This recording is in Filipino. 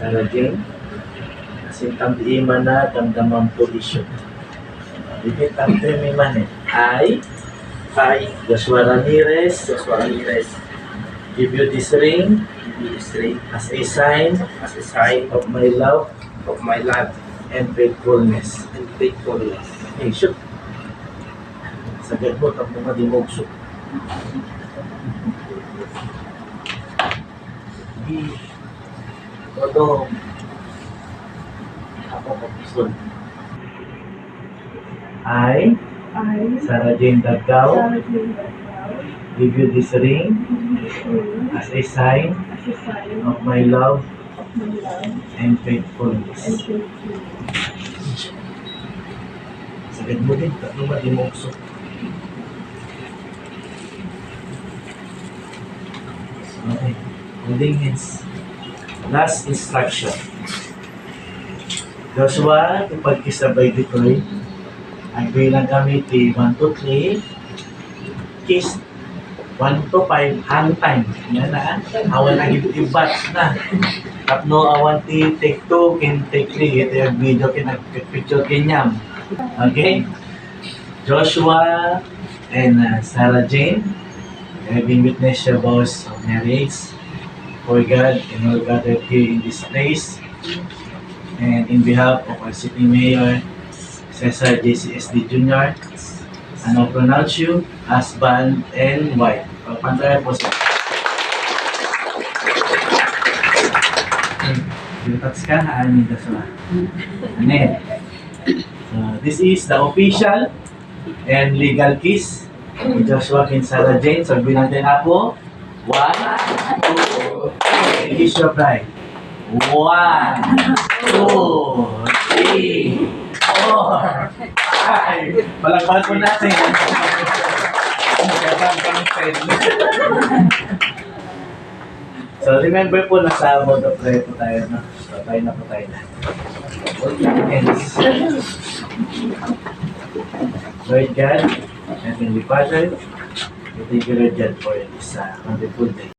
Sarah Jane. Kasi tamdiman na damdamang polisyon. Dikit ang man eh. I, Joshua Ramirez, give you this ring as a sign of my love and faithfulness. Hey, shoot. Sagad mo, tapos mga dimogso. Todo. Ako kapison. I, Sarah Jane Dagao, give you this ring as a sign of my love and faithfulness. Sagad mo din, tapos mga dimogso. Okay. Holding hands. Last instruction. Joshua, ipagkisabay dito'y ang bilang gamiti 1, 2, 3 kiss 1 to 5 hang time. Yan na. Awan na ibat na. Tapno awan ti take 2 kin take 3. Ito yung video picture kinyam. Okay? Joshua and Sarah Jane having witnessed your vows of marriage for God and all gathered here in this place, and in behalf of our city mayor Cesar JCSD Jr. and I pronounce you husband and wife. Pagpantaya po sir. Bitats ka, aanin ka sa anin. So, this is the official and legal kiss ni Joshua and Sarah Jane. So, natin ako. 1, 2, 3. Kiss your bride. 1, 2, 3, 4, 5. Palagpahan po natin. So, remember po, nasa mode of prayer po tayo. No? So, tayo na po tayo na. Lord God, Heavenly Father, we thank you, Lord God, for this wonderful day.